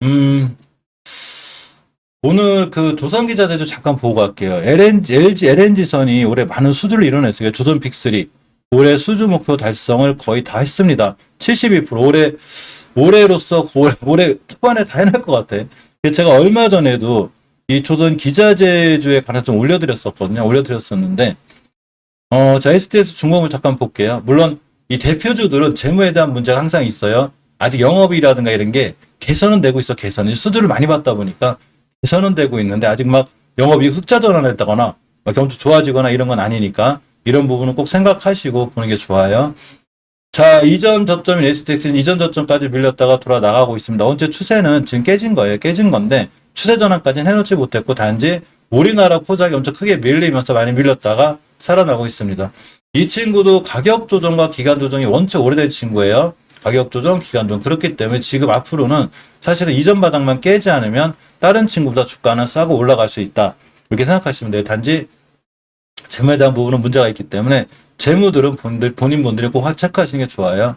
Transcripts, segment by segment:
음, 오늘 그 조선기자재도 잠깐 보고 갈게요. LNG선이 올해 많은 수주를 이뤄냈어요. 조선 빅3. 올해 수주 목표 달성을 거의 다 했습니다. 72%. 올해로서 올해 초반에 다 해낼 것 같아. 제가 얼마 전에도 이 조선 기자재주에 관해서 좀 올려드렸었거든요. 올려드렸었는데, 자, STS 중공을 잠깐 볼게요. 물론 이 대표주들은 재무에 대한 문제가 항상 있어요. 아직 영업이라든가 이런 게 개선은 되고 있어, 개선이. 수주를 많이 받다 보니까 개선은 되고 있는데 아직 막 영업이 흑자 전환했다거나 막 엄청 좋아지거나 이런 건 아니니까 이런 부분은 꼭 생각하시고 보는 게 좋아요. 자, 이전 저점인 STX는 이전 저점까지 밀렸다가 돌아 나가고 있습니다. 언제 추세는 지금 깨진 거예요. 깨진 건데 추세 전환까지는 해놓지 못했고 단지 우리나라 코작이 엄청 크게 밀리면서 많이 밀렸다가 살아나고 있습니다. 이 친구도 가격 조정과 기간 조정이 원체 오래된 친구예요. 가격 조정, 기간 조정. 그렇기 때문에 지금 앞으로는 사실은 이전 바닥만 깨지 않으면 다른 친구보다 주가는 싸고 올라갈 수 있다. 이렇게 생각하시면 돼요. 단지 재무에 대한 부분은 문제가 있기 때문에 재무들은 본인분들이 꼭 체크하시는 게 좋아요.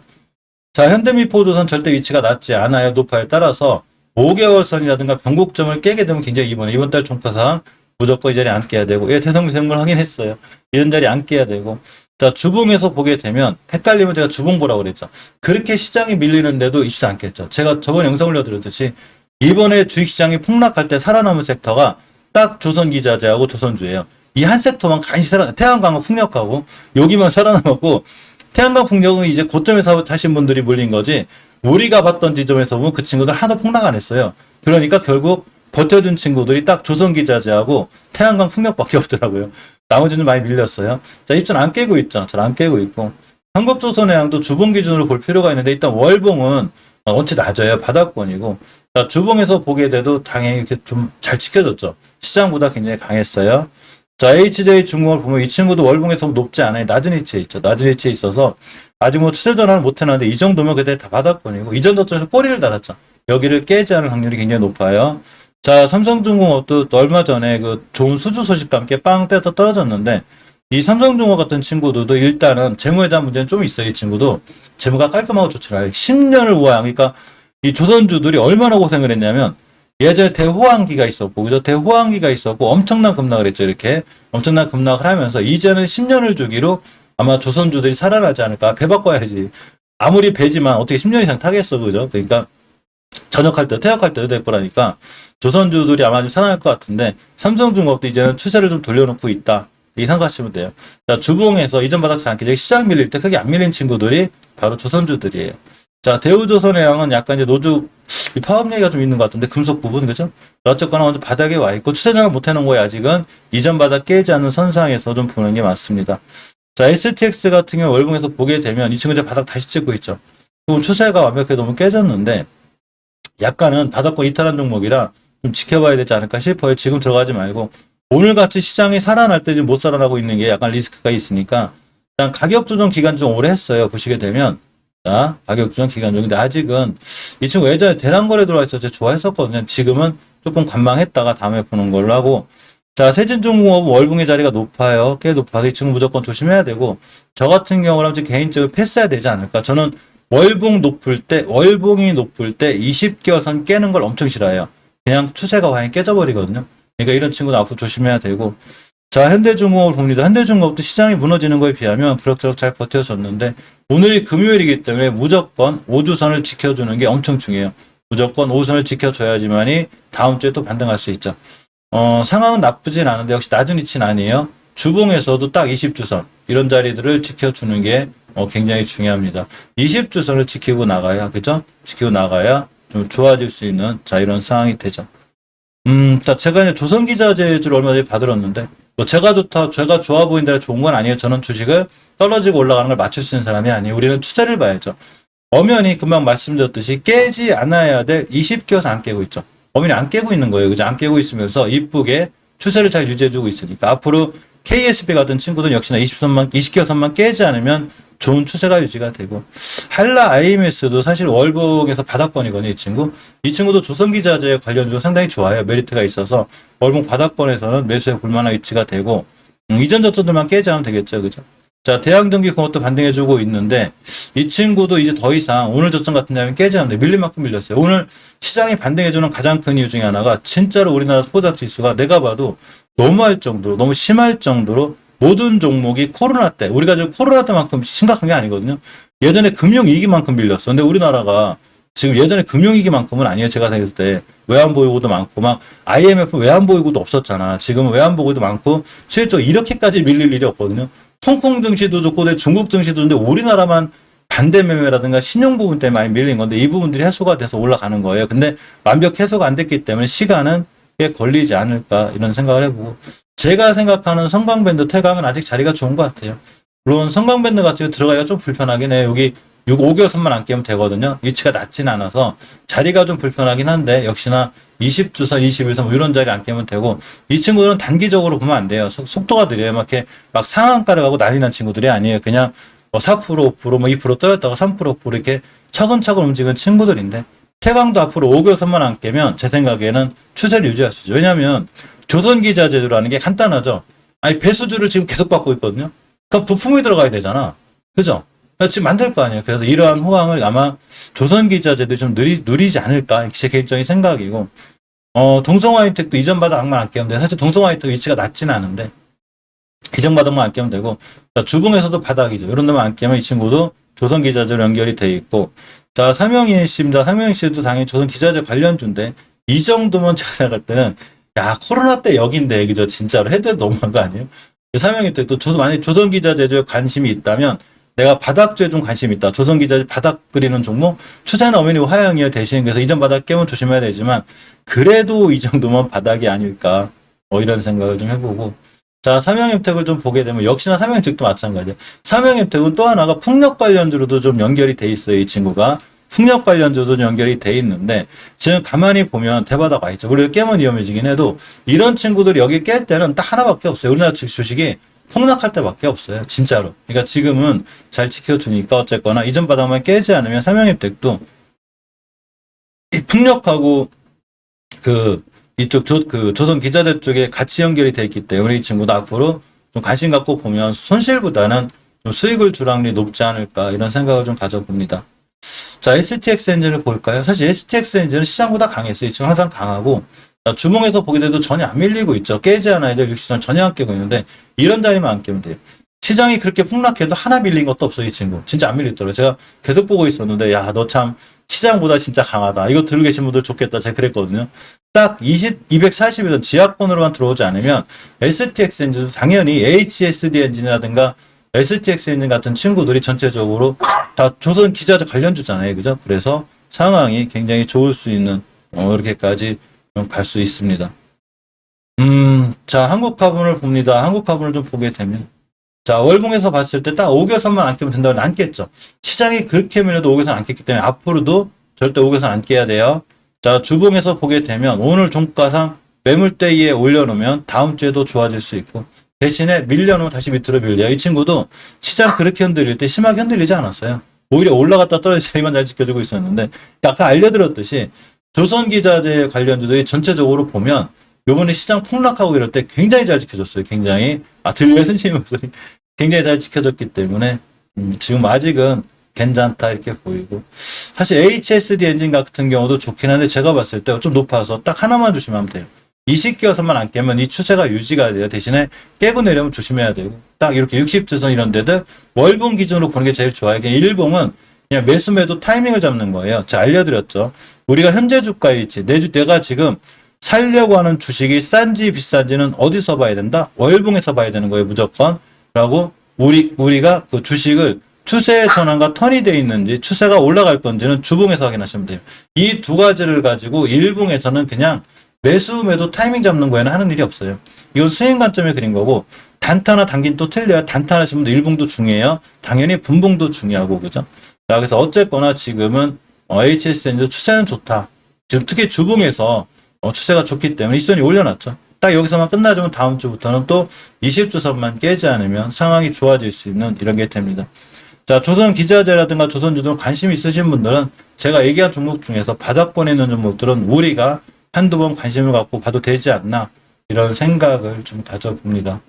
자, 현대미포조선 절대 위치가 낮지 않아요. 높아요. 따라서 5개월 선이라든가 변곡점을 깨게 되면 굉장히 이번 달 종가상 무조건 이 자리에 안 깨야 되고, 예, 태성생물 확인했어요. 이런 자리에 안 깨야 되고. 자, 주봉에서 보게 되면 헷갈리면 제가 주봉 보라고 그랬죠. 그렇게 시장이 밀리는데도 있지 않겠죠. 제가 저번 영상 올려드렸듯이 이번에 주식시장이 폭락할 때 살아남은 섹터가 딱 조선기자재하고 조선주예요. 이 한 섹터만 간신히 태양광과 풍력하고 여기만 살아남았고, 태양광 풍력은 이제 고점에서 타신 분들이 물린 거지 우리가 봤던 지점에서 보면 그 친구들 하나도 폭락 안 했어요. 그러니까 결국 버텨준 친구들이 딱 조선기자재하고 태양광 풍력밖에 없더라고요. 나머지는 많이 밀렸어요. 자, 입전 안 깨고 있죠. 잘 안 깨고 있고. 한국조선해양도 주봉 기준으로 볼 필요가 있는데 일단 월봉은 원체 낮아요. 바닥권이고. 자, 주봉에서 보게 돼도 당연히 이렇게 좀 잘 지켜졌죠. 시장보다 굉장히 강했어요. 자, HJ중공을 보면 이 친구도 월봉에서 높지 않아요. 낮은 위치에 있죠. 낮은 위치에 있어서 아직 뭐 추세 전환을 못 해놨는데 이 정도면 그때 다 바닥권이고 이전 저점에서 꼬리를 달았죠. 여기를 깨지 않을 확률이 굉장히 높아요. 자, 삼성중공업도 얼마 전에 그 좋은 수주 소식과 함께 빵 때려 떨어졌는데 이 삼성중공업 같은 친구들도 일단은 재무에 대한 문제는 좀 있어요. 이 친구도 재무가 깔끔하고 좋지 않아요. 10년을 우아한, 그러니까 이 조선주들이 얼마나 고생을 했냐면 예전에 대호황기가 있었고, 그죠? 대호황기가 있었고, 엄청난 급락을 했죠, 이렇게. 엄청난 급락을 하면서, 이제는 10년을 주기로 아마 조선주들이 살아나지 않을까. 배 바꿔야지. 아무리 배지만 어떻게 10년 이상 타겠어, 그죠? 그러니까, 전역할 때, 퇴역할 때도 될 거라니까, 조선주들이 아마 좀 살아날 것 같은데, 삼성중공업도 이제는 추세를 좀 돌려놓고 있다. 이렇게 생각하시면 돼요. 자, 주봉에서 이전 바닥지 않게 시장 밀릴 때 크게 안 밀린 친구들이 바로 조선주들이에요. 자, 대우조선해양은 약간 이제 노조, 이 파업 얘기가 좀 있는 것 같은데, 금속 부분, 그죠? 어쨌거나 먼저 바닥에 와 있고, 추세장을 못 해놓은 거에 아직은 이전 바닥 깨지 않는 선상에서 좀 보는 게 맞습니다. 자, STX 같은 경우 월봉에서 보게 되면 이 친구 이제 바닥 다시 찍고 있죠. 그럼 추세가 완벽하게 너무 깨졌는데, 약간은 바닥권 이탈한 종목이라 좀 지켜봐야 되지 않을까 싶어요. 지금 들어가지 말고. 오늘같이 시장이 살아날 때 지금 못 살아나고 있는 게 약간 리스크가 있으니까, 일단 가격 조정 기간 좀 오래 했어요. 보시게 되면. 자, 가격 조정 기간 중인데 아직은 이 친구 예전에 대량거래 들어와 있어서 제가 좋아했었거든요. 지금은 조금 관망했다가 다음에 보는 걸로 하고. 자, 세진중공업은 월봉의 자리가 높아요. 꽤 높아서 이 친구 무조건 조심해야 되고, 저 같은 경우라면 개인적으로 패스해야 되지 않을까. 저는 월봉이 높을 때 20개월 선 깨는 걸 엄청 싫어해요. 그냥 추세가 완전히 깨져버리거든요. 그러니까 이런 친구는 앞으로 조심해야 되고. 자, 현대중공업을 봅니다. 현대중공업도 시장이 무너지는 거에 비하면 그럭저럭 잘 버텨줬는데 오늘이 금요일이기 때문에 무조건 5주선을 지켜주는 게 엄청 중요해요. 무조건 5주선을 지켜줘야지만이 다음 주에 또 반등할 수 있죠. 상황은 나쁘진 않은데 역시 낮은 위치는 아니에요. 주봉에서도 딱 20주선 이런 자리들을 지켜주는 게 굉장히 중요합니다. 20주선을 지키고 나가야, 그죠? 지키고 나가야 좀 좋아질 수 있는 자 이런 상황이 되죠. 자, 제가 이제 조선기자재주를 얼마 전에 받들었는데, 뭐 제가 좋다, 제가 좋아 보인다 좋은 건 아니에요. 저는 주식을 떨어지고 올라가는 걸 맞출 수 있는 사람이 아니에요. 우리는 추세를 봐야죠. 엄연히 금방 말씀드렸듯이 깨지 않아야 될 20개월서 안 깨고 있죠. 엄연히 안 깨고 있는 거예요. 그죠? 안 깨고 있으면서 이쁘게 추세를 잘 유지해주고 있으니까 앞으로 KSP 같은 친구들은 역시나 20개월 선만 깨지 않으면 좋은 추세가 유지가 되고, 한라 IMS도 사실 월봉에서 바닥권이거든요. 이 친구. 이 친구도 조선기자재 관련주가 상당히 좋아요. 메리트가 있어서 월봉 바닥권에서는 매수해 볼만한 위치가 되고, 이전 저점들만 깨지 않으면 되겠죠. 그죠? 자, 대양전기 그것도 반등해주고 있는데, 이 친구도 이제 더 이상 오늘 저점 같은 데는 깨지 않는데 밀릴 만큼 밀렸어요. 오늘 시장이 반등해주는 가장 큰 이유 중에 하나가 진짜로 우리나라 소비자 지수가 내가 봐도 너무할 정도로, 너무 심할 정도로 모든 종목이 코로나 때, 우리가 지금 코로나 때만큼 심각한 게 아니거든요. 예전에 금융위기만큼 밀렸어. 근데 우리나라가 지금 예전에 금융위기만큼은 아니에요. 제가 생각했을 때. 외환보유고도 많고, 막, IMF 외환보유고도 없었잖아. 지금은 외환보유고도 많고, 실제로 이렇게까지 밀릴 일이 없거든요. 홍콩 증시도 좋고, 중국 증시도 좋은데, 우리나라만 반대 매매라든가 신용 부분 때문에 많이 밀린 건데, 이 부분들이 해소가 돼서 올라가는 거예요. 근데 완벽 해소가 안 됐기 때문에 시간은 꽤 걸리지 않을까, 이런 생각을 해보고, 제가 생각하는 성광밴드 태강은 아직 자리가 좋은 것 같아요. 물론 성광밴드 같은 경우 들어가기가 좀 불편하긴 해요. 여기 5개월 선만 안 깨면 되거든요. 위치가 낮진 않아서 자리가 좀 불편하긴 한데 역시나 20주선, 21선 뭐 이런 자리 안 깨면 되고 이 친구들은 단기적으로 보면 안 돼요. 속도가 느려요. 막 이렇게 막 상한가를 가고 난리 난 친구들이 아니에요. 그냥 뭐 4%, 5%, 뭐 2% 떨어졌다가 3%, 5% 이렇게 차근차근 움직이는 친구들인데 태광도 앞으로 5개월 선만 안 깨면 제 생각에는 추세를 유지할 수 있죠. 왜냐하면 조선기자재도라는 게 간단하죠. 아니 배수주를 지금 계속 받고 있거든요. 그럼 부품이 들어가야 되잖아. 그죠? 지금 만들 거 아니에요. 그래서 이러한 호황을 아마 조선기자재도 좀 누리지 않을까. 제 개인적인 생각이고. 동성화이텍도 이전 바닥만 안 깨면 돼. 사실 동성화이텍 위치가 낮진 않은데. 이전 바닥만 안 깨면 되고. 자, 주봉에서도 바닥이죠. 이런 데만 안 깨면 이 친구도 조선기자재로 연결이 돼 있고. 자, 삼영인씨입니다. 삼영인씨도 당연히 조선기자재 관련주인데. 이 정도면 제가 생각할 때는 야, 코로나 때 여긴데, 그죠? 진짜로 해도 너무한 거 아니에요? 삼영이텍도 만약에 조선기자재주에 관심이 있다면 내가 바닥주에 좀 관심이 있다. 조선기자재 바닥 그리는 종목 추세는 어머니 하향이에요. 대신 그래서 이전 바닥 깨면 조심해야 되지만 그래도 이 정도면 바닥이 아닐까 이런 생각을 좀 해보고 자 삼영임텍을 좀 보게 되면 역시나 삼영임텍도 마찬가지예요. 삼영임텍은 또 하나가 풍력 관련주로도 좀 연결이 돼 있어요. 이 친구가 풍력 관련주도 연결이 돼 있는데 지금 가만히 보면 대바닥 와 있죠. 우리가 깨면 위험해지긴 해도 이런 친구들이 여기 깰 때는 딱 하나밖에 없어요. 우리나라 주식이 폭락할 때밖에 없어요. 진짜로. 그러니까 지금은 잘 지켜주니까 어쨌거나 이전 바닥만 깨지 않으면 삼영입택도 이 풍력하고 이쪽 조선 기자재 쪽에 같이 연결이 돼 있기 때문에 이 친구도 앞으로 좀 관심 갖고 보면 손실보다는 좀 수익을 주랑리 높지 않을까 이런 생각을 좀 가져봅니다. 자, STX 엔진을 볼까요? 사실 STX 엔진은 시장보다 강했어요. 지금 항상 강하고 주봉에서 보게 돼도 전혀 안 밀리고 있죠. 깨지 않아야 될 60선 전혀 안 깨고 있는데 이런 자리만 안 깨면 돼요. 시장이 그렇게 폭락해도 하나 밀린 것도 없어요. 이 친구. 진짜 안 밀리더라고요. 제가 계속 보고 있었는데 야, 너 참 시장보다 진짜 강하다. 이거 들고 계신 분들 좋겠다. 제가 그랬거든요. 딱 240에서 지하권으로만 들어오지 않으면 STX 엔진도 당연히 HSD 엔진이라든가 STX 엔진 같은 친구들이 전체적으로 다 조선 기자재 관련주잖아요. 그죠? 그래서 상황이 굉장히 좋을 수 있는 이렇게까지 갈 수 있습니다. 자, 한국화분을 봅니다. 한국화분을 좀 보게 되면 자, 월봉에서 봤을 때 딱 5개선만 안 깨면 된다고 안 깼죠. 시장이 그렇게 밀려도 5개선 안 깼기 때문에 앞으로도 절대 5개선 안 깨야 돼요. 자, 주봉에서 보게 되면 오늘 종가상 매물대 위에 올려놓으면 다음 주에도 좋아질 수 있고 대신에 밀려놓으면 다시 밑으로 밀려요. 이 친구도 시장 그렇게 흔들릴 때 심하게 흔들리지 않았어요. 오히려 올라갔다 떨어진 자리만 잘 지켜주고 있었는데 아까 알려드렸듯이 조선기자재 관련주들이 전체적으로 보면 요번에 시장 폭락하고 이럴 때 굉장히 잘 지켜줬어요. 굉장히 들려요 선생님 목소리 굉장히 잘 지켜줬기 때문에 지금 아직은 괜찮다 이렇게 보이고 사실 HSD 엔진 같은 경우도 좋긴 한데 제가 봤을 때 좀 높아서 딱 하나만 조심하면 돼요. 20개선만 안 깨면 이 추세가 유지가 돼요. 대신에 깨고 내려면 조심해야 되고 딱 이렇게 60주선 이런 데들 월봉 기준으로 보는 게 제일 좋아요. 그냥 일봉은 그냥 매수 매도 타이밍을 잡는 거예요. 제가 알려드렸죠. 우리가 현재 주가 위치 내가 지금 살려고 하는 주식이 싼지 비싼지는 어디서 봐야 된다? 월봉에서 봐야 되는 거예요. 무조건. 라고 우리가 그 주식을 추세의 전환과 턴이 되어 있는지 추세가 올라갈 건지는 주봉에서 확인하시면 돼요. 이 두 가지를 가지고 일봉에서는 그냥 매수 매도 타이밍 잡는 거에는 하는 일이 없어요. 이건 수행 관점에 그린 거고 단타나 단긴 또 틀려요. 단타하시면 일봉도 중요해요. 당연히 분봉도 중요하고 그죠? 자, 그래서 어쨌거나 지금은 HSN도 추세는 좋다. 지금 특히 주봉에서 추세가 좋기 때문에 이 선이 올려놨죠. 딱 여기서만 끝나주면 다음 주부터는 또 20주선만 깨지 않으면 상황이 좋아질 수 있는 이런 게 됩니다. 자, 조선 기자재라든가 조선주들 관심 있으신 분들은 제가 얘기한 종목 중에서 바닥권에 있는 종목들은 우리가 한두 번 관심을 갖고 봐도 되지 않나 이런 생각을 좀 가져봅니다.